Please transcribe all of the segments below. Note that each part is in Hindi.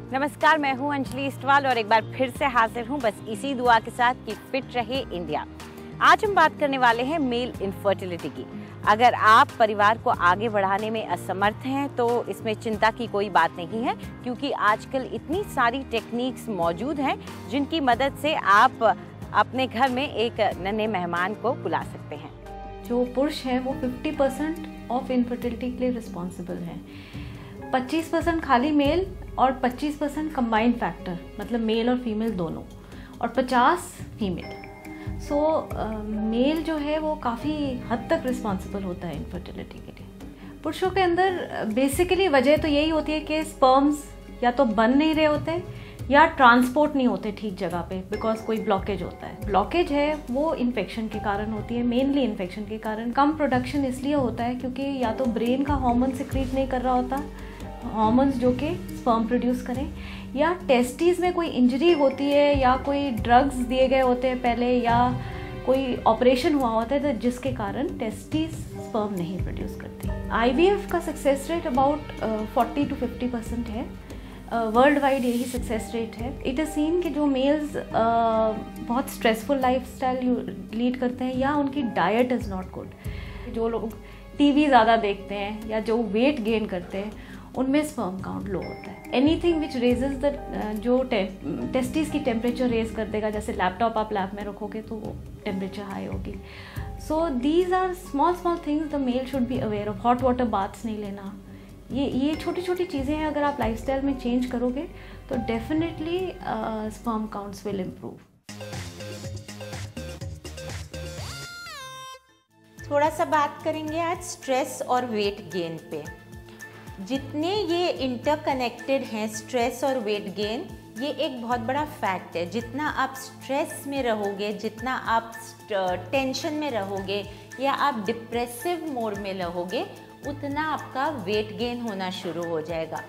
नमस्कार, मैं हूं अंजलि इस्टवाल और एक बार फिर से हाजिर हूं बस इसी दुआ के साथ कि फिट रहे इंडिया। आज हम बात करने वाले हैं मेल इनफर्टिलिटी की। अगर आप परिवार को आगे बढ़ाने में असमर्थ हैं तो इसमें चिंता की कोई बात नहीं है, क्योंकि आजकल इतनी सारी टेक्निक्स मौजूद हैं जिनकी मदद से आप अपने घर में एक नन्हे मेहमान को बुला सकते हैं। जो पुरुष हैं वो 50% ऑफ इनफर्टिलिटी के लिए रिस्पॉन्सिबल हैं। 25% खाली मेल और 25% कंबाइंड फैक्टर, मतलब मेल और फीमेल दोनों, और 50 फीमेल। सो मेल जो है वो काफ़ी हद तक रिस्पॉन्सिबल होता है इनफर्टिलिटी के लिए। पुरुषों के अंदर बेसिकली वजह तो यही होती है कि स्पर्म्स या तो बन नहीं रहे होते या ट्रांसपोर्ट नहीं होते ठीक जगह पे, बिकॉज कोई ब्लॉकेज होता है। ब्लॉकेज है वो इन्फेक्शन के कारण होती है, मेनली इन्फेक्शन के कारण। कम प्रोडक्शन इसलिए होता है क्योंकि या तो ब्रेन का हार्मोन सिक्रीट नहीं कर रहा होता, हार्मोन्स जो कि स्पर्म प्रोड्यूस करें, या टेस्टिस में कोई इंजरी होती है, या कोई ड्रग्स दिए गए होते हैं पहले, या कोई ऑपरेशन हुआ होता है तो जिसके कारण टेस्टिस स्पर्म नहीं प्रोड्यूस करती। IVF का सक्सेस रेट अबाउट 40 to 50% है। वर्ल्ड वाइड यही सक्सेस रेट है। इट इज़ सीन कि जो मेल्स बहुत स्ट्रेसफुल लाइफस्टाइल लीड करते हैं या उनकी डाइट इज़ नॉट गुड, जो लोग टीवी ज़्यादा देखते हैं या जो वेट गेन करते हैं, उनमें स्पर्म काउंट लो होता है। एनीथिंग विच रेजेस द जो टेस्टिस की टेम्परेचर रेज कर देगा, जैसे लैपटॉप आप लैब में रखोगे तो वो टेम्परेचर हाई होगी। So these are small things the male should be aware of. Hot water baths नहीं लेना, ये छोटी छोटी चीज़ें हैं। अगर आप लाइफस्टाइल में चेंज करोगे तो definitely sperm counts will improve. थोड़ा सा बात करेंगे आज स्ट्रेस और वेट गेन पे। जितने ये इंटरकनेक्टेड हैं स्ट्रेस और वेट गेन, ये एक बहुत बड़ा फैक्ट है। जितना आप स्ट्रेस में रहोगे, जितना आप टेंशन में रहोगे या आप डिप्रेसिव मोड में रहोगे, उतना आपका वेट गेन होना शुरू हो जाएगा।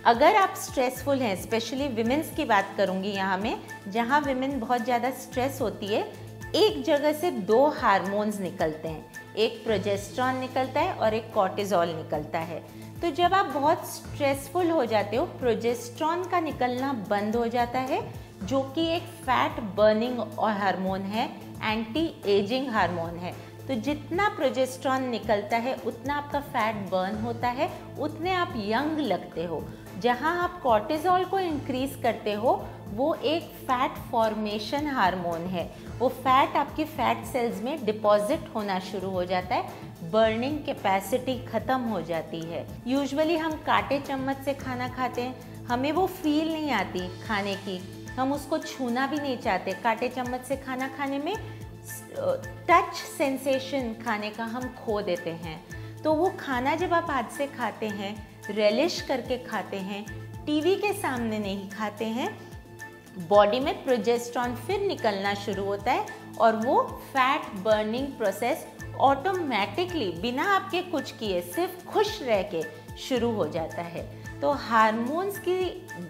अगर आप स्ट्रेसफुल हैं, स्पेशली विमेंस की बात करूंगी यहाँ मैं, जहाँ विमेन बहुत ज़्यादा स्ट्रेस होती है, एक जगह से 2 हार्मोन्स निकलते हैं, एक प्रोजेस्टेरॉन निकलता है और एक कॉर्टिसोल निकलता है। तो जब आप बहुत स्ट्रेसफुल हो जाते हो, प्रोजेस्टेरॉन का निकलना बंद हो जाता है, जो कि एक फैट बर्निंग हार्मोन है, एंटी एजिंग हार्मोन है। तो जितना प्रोजेस्टेरॉन निकलता है उतना आपका फैट बर्न होता है, उतने आप यंग लगते हो। जहां आप कॉर्टिसोल को इंक्रीज करते हो, वो एक फैट फॉर्मेशन हार्मोन है। वो फैट आपकी फैट सेल्स में डिपॉजिट होना शुरू हो जाता है, बर्निंग कैपेसिटी ख़त्म हो जाती है। यूजुअली हम कांटे चम्मच से खाना खाते हैं, हमें वो फील नहीं आती खाने की, हम उसको छूना भी नहीं चाहते। कांटे चम्मच से खाना खाने में टच सेंसेशन खाने का हम खो देते हैं। तो वो खाना जब आप हाथ से खाते हैं, रेलिश करके खाते हैं, टीवी के सामने नहीं खाते हैं, बॉडी में प्रोजेस्टेरॉन फिर निकलना शुरू होता है और वो फैट बर्निंग प्रोसेस ऑटोमेटिकली बिना आपके कुछ किए, सिर्फ खुश रह के शुरू हो जाता है। तो हार्मोन्स की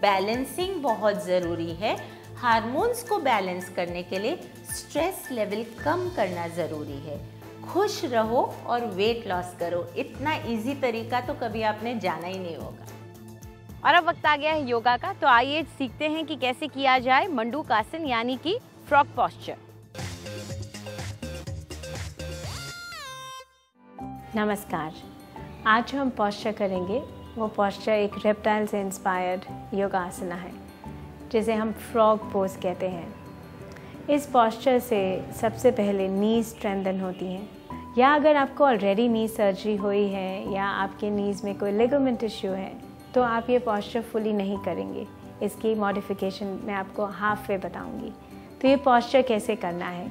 बैलेंसिंग बहुत ज़रूरी है। हार्मोन्स को बैलेंस करने के लिए स्ट्रेस लेवल कम करना ज़रूरी है। खुश रहो और वेट लॉस करो। इतना इजी तरीका तो कभी आपने जाना ही नहीं होगा। और अब वक्त आ गया है योगा का, तो आइए सीखते हैं कि कैसे किया जाए मंडूकासन यानी कि फ्रॉग पोस्चर। नमस्कार, आज हम पोस्चर करेंगे। वो पोस्चर एक रेप्टाइल से इंस्पायर्ड योगासना है जिसे हम फ्रॉग पोज कहते हैं। इस पोस्चर से सबसे पहले नीज स्ट्रेंथन होती हैं, या अगर आपको ऑलरेडी नी सर्जरी हुई है या आपके नीज़ में कोई लिगामेंट इश्यू है तो आप ये पोस्चर फुली नहीं करेंगे। इसकी मॉडिफिकेशन मैं आपको हाफ वे बताऊंगी। तो ये पोस्चर कैसे करना है,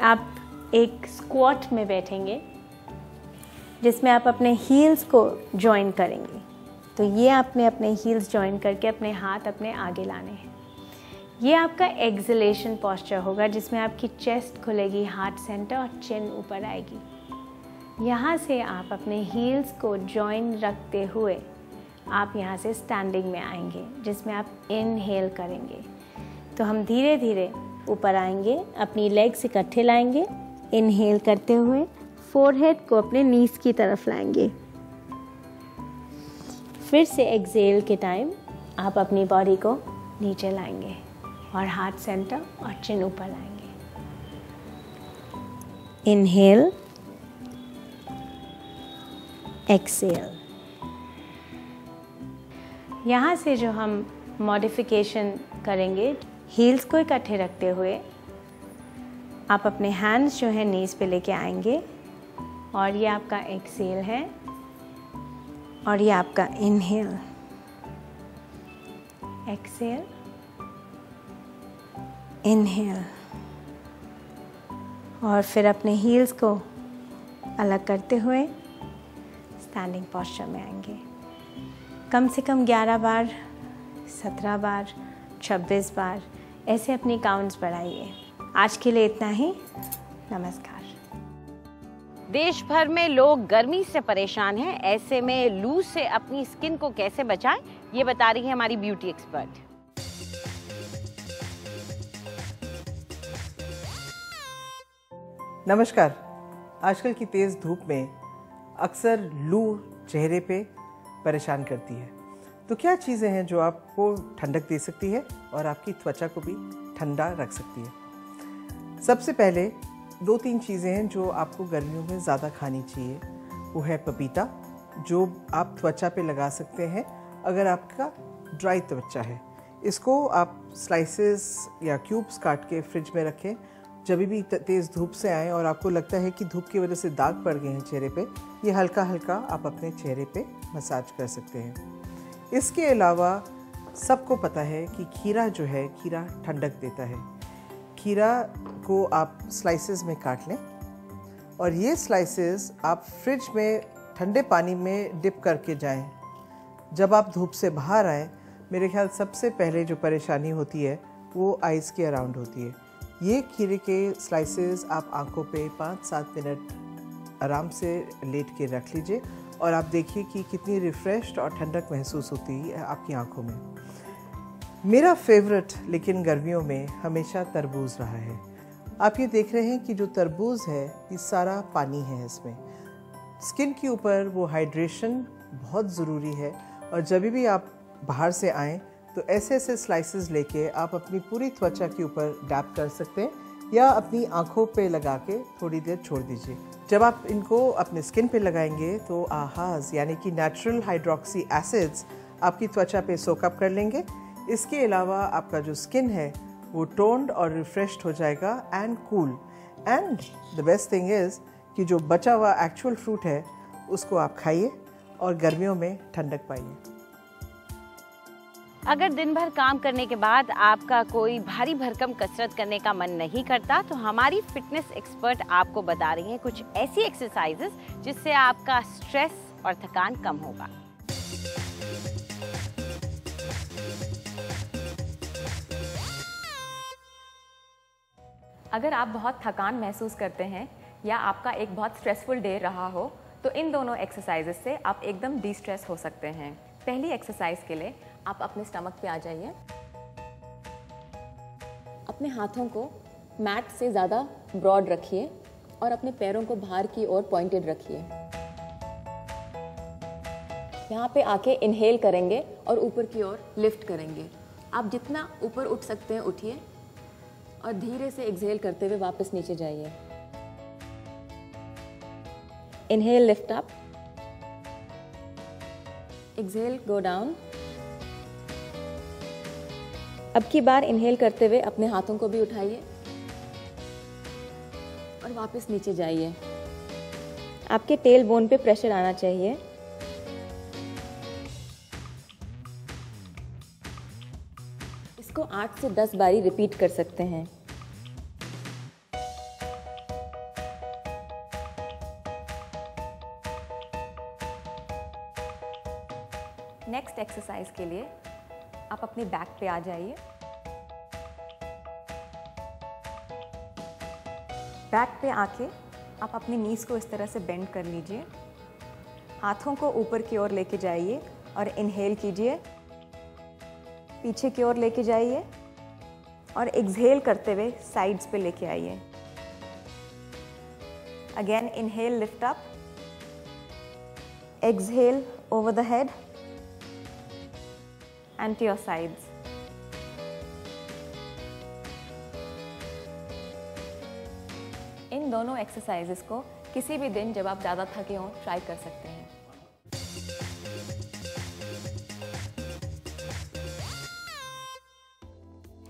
आप एक स्क्वाट में बैठेंगे जिसमें आप अपने हील्स को जॉइन करेंगे। तो ये आपने अपने हील्स जॉइन करके अपने हाथ अपने आगे लाने हैं। ये आपका एक्सलेशन पोस्चर होगा जिसमें आपकी चेस्ट खुलेगी, हार्ट सेंटर और चिन ऊपर आएगी। यहाँ से आप अपने हील्स को जॉइन रखते हुए आप यहाँ से स्टैंडिंग में आएंगे, जिसमें आप इनहेल करेंगे। तो हम धीरे धीरे ऊपर आएंगे, अपनी लेग्स इकट्ठे लाएंगे, इनहेल करते हुए फोरहेड को अपने नीज की तरफ लाएंगे। फिर से एक्सेल के टाइम आप अपनी बॉडी को नीचे लाएंगे और हाथ सेंटर और चिन ऊपर लाएंगे। Inhale, exhale. यहाँ से जो हम मॉडिफिकेशन करेंगे, हील्स को इकट्ठे रखते हुए आप अपने हैंड्स जो है नीज पे लेके आएंगे और ये आपका एक्सेल है और ये आपका इनहेल, एक्सेल, इनहेल। और फिर अपने हील्स को अलग करते हुए स्टैंडिंग पोस्चर में आएंगे। कम से कम 11 बार, 17 बार, 26 बार ऐसे अपनी काउंट्स बढ़ाइए। आज के लिए इतना ही। नमस्कार। देश भर में लोग गर्मी से परेशान हैं, ऐसे में लू से अपनी स्किन को कैसे बचाएं, ये बता रही है हमारी ब्यूटी एक्सपर्ट। नमस्कार। आजकल की तेज़ धूप में अक्सर लू चेहरे पे परेशान करती है, तो क्या चीज़ें हैं जो आपको ठंडक दे सकती है और आपकी त्वचा को भी ठंडा रख सकती है। सबसे पहले 2-3 चीज़ें हैं जो आपको गर्मियों में ज़्यादा खानी चाहिए। वो है पपीता, जो आप त्वचा पे लगा सकते हैं अगर आपका ड्राई त्वचा है। इसको आप स्लाइसेस या क्यूब्स काट के फ्रिज में रखें। जब भी तेज़ धूप से आएँ और आपको लगता है कि धूप की वजह से दाग पड़ गए हैं चेहरे पे, ये हल्का हल्का आप अपने चेहरे पे मसाज कर सकते हैं। इसके अलावा सबको पता है कि खीरा जो है, खीरा ठंडक देता है। खीरा को आप स्लाइसेस में काट लें और ये स्लाइसेस आप फ्रिज में ठंडे पानी में डिप करके जाएं। जब आप धूप से बाहर आएँ, मेरे ख्याल सबसे पहले जो परेशानी होती है वो आइज़ के अराउंड होती है। ये खीरे के स्लाइसेस आप आंखों पे 5-7 मिनट आराम से लेट के रख लीजिए और आप देखिए कि कितनी रिफ़्रेश्ड और ठंडक महसूस होती है आपकी आंखों में। मेरा फेवरेट लेकिन गर्मियों में हमेशा तरबूज रहा है। आप ये देख रहे हैं कि जो तरबूज है ये सारा पानी है इसमें। स्किन के ऊपर वो हाइड्रेशन बहुत ज़रूरी है और जब भी आप बाहर से आएँ तो ऐसे ऐसे स्लाइसेस लेके आप अपनी पूरी त्वचा के ऊपर डैप कर सकते हैं या अपनी आँखों पे लगा के थोड़ी देर छोड़ दीजिए। जब आप इनको अपने स्किन पे लगाएंगे तो आहाज़ यानी कि नेचुरल हाइड्रोक्सी एसिड्स आपकी त्वचा पे सोकअप कर लेंगे। इसके अलावा आपका जो स्किन है वो टोन्ड और रिफ्रेश्ड हो जाएगा and cool. And the best thing is कि जो बचा हुआ एक्चुअल फ्रूट है उसको आप खाइए और गर्मियों में ठंडक पाइए। अगर दिन भर काम करने के बाद आपका कोई भारी भरकम कसरत करने का मन नहीं करता, तो हमारी फिटनेस एक्सपर्ट आपको बता रही हैं कुछ ऐसी एक्सरसाइजेस जिससे आपका स्ट्रेस और थकान कम होगा। अगर आप बहुत थकान महसूस करते हैं या आपका एक बहुत स्ट्रेसफुल डे रहा हो, तो इन दोनों एक्सरसाइजेस से आप एकदम डिस्ट्रेस हो सकते हैं। पहली एक्सरसाइज के लिए आप अपने स्टमक पे आ जाइए। अपने हाथों को मैट से ज़्यादा ब्रॉड रखिए और अपने पैरों को बाहर की ओर पॉइंटेड रखिए। यहाँ पे आके इनहेल करेंगे और ऊपर की ओर लिफ्ट करेंगे। आप जितना ऊपर उठ सकते हैं उठिए और धीरे से एक्सहेल करते हुए वापस नीचे जाइए। Inhale, lift up, exhale, go down. अब की बार इनहेल करते हुए अपने हाथों को भी उठाइए और वापस नीचे जाइए। आपके टेल बोन पे प्रेशर आना चाहिए। इसको 8 से 10 बारी रिपीट कर सकते हैं। नेक्स्ट एक्सरसाइज के लिए आप अपने बैक पे आ जाइए। बैक पे आके आप अपनी नीज को इस तरह से बेंड कर लीजिए। हाथों को ऊपर की ओर लेके जाइए और इनहेल कीजिए, पीछे की ओर लेके जाइए और एक्सहेल करते हुए साइड्स पे लेके आइए। Again inhale, lift up, exhale over the head, and to your sides. इन दोनों एक्सरसाइजेस को किसी भी दिन जब आप ज़्यादा थके हों ट्राई कर सकते हैं।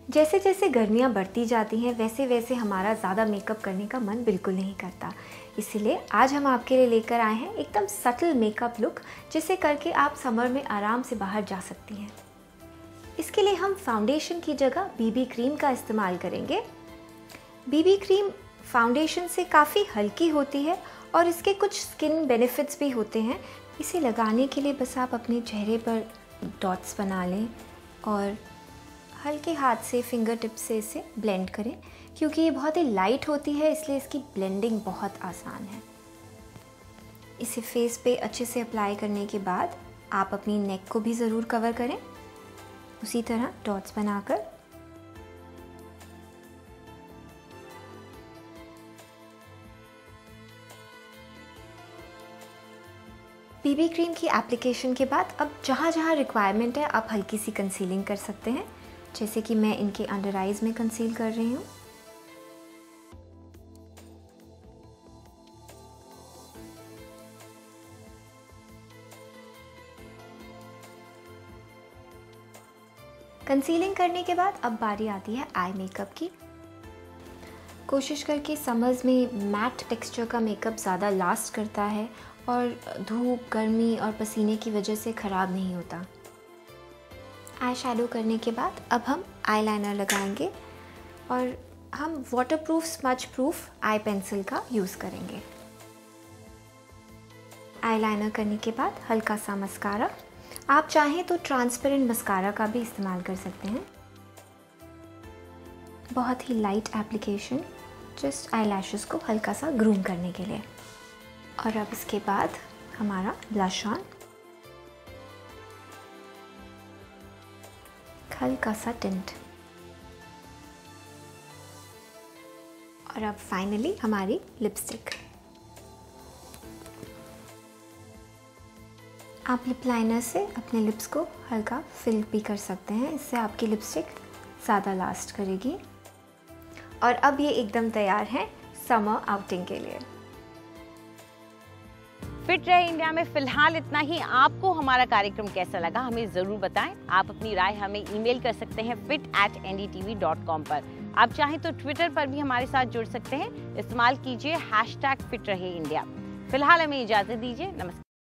जैसे जैसे गर्मियाँ बढ़ती जाती हैं वैसे वैसे हमारा ज़्यादा मेकअप करने का मन बिल्कुल नहीं करता। इसीलिए आज हम आपके लिए लेकर आए हैं एकदम सटल मेकअप लुक, जिसे करके आप समर में आराम से बाहर जा सकती हैं। इसके लिए हम फाउंडेशन की जगह बीबी क्रीम का इस्तेमाल करेंगे। बीबी क्रीम फाउंडेशन से काफ़ी हल्की होती है और इसके कुछ स्किन बेनिफिट्स भी होते हैं। इसे लगाने के लिए बस आप अपने चेहरे पर डॉट्स बना लें और हल्के हाथ से फिंगर टिप से इसे ब्लेंड करें। क्योंकि ये बहुत ही लाइट होती है इसलिए इसकी ब्लेंडिंग बहुत आसान है। इसे फेस पे अच्छे से अप्लाई करने के बाद आप अपनी नेक को भी ज़रूर कवर करें, उसी तरह डॉट्स बनाकर। बीबी क्रीम की एप्लीकेशन के बाद अब जहाँ जहाँ रिक्वायरमेंट है आप हल्की सी कंसीलिंग कर सकते हैं, जैसे कि मैं इनके अंडर आइज में कंसील कर रही हूँ। कंसीलिंग करने के बाद अब बारी आती है आई मेकअप की। कोशिश करके समर्स में मैट टेक्सचर का मेकअप ज़्यादा लास्ट करता है और धूप, गर्मी और पसीने की वजह से ख़राब नहीं होता। आई शैडो करने के बाद अब हम आईलाइनर लगाएंगे और हम waterproof smudge proof I pencil का यूज़ करेंगे। आईलाइनर करने के बाद हल्का सा मस्कारा, आप चाहें तो ट्रांसपेरेंट मस्कारा का भी इस्तेमाल कर सकते हैं। बहुत ही लाइट एप्लीकेशन, जस्ट आईलैशेस को हल्का सा ग्रूम करने के लिए। और अब इसके बाद हमारा ब्लश ऑन, हल्का सा टिंट, और अब फाइनली हमारी लिपस्टिक। आप लिप लाइनर से अपने लिप्स को हल्का फिल भी कर सकते हैं, इससे आपकी लिपस्टिक ज़्यादा लास्ट करेगी। और अब ये एकदम तैयार है समर आउटिंग के लिए। फिट रहे इंडिया में फिलहाल इतना ही। आपको हमारा कार्यक्रम कैसा लगा हमें ज़रूर बताएं। आप अपनी राय हमें ईमेल कर सकते हैं fit@ndtv.com पर। आप चाहें तो ट्विटर पर भी हमारे साथ जुड़ सकते हैं। इस्तेमाल कीजिए #फिट रहे इंडिया। फिलहाल हमें इजाज़त दीजिए। नमस्कार।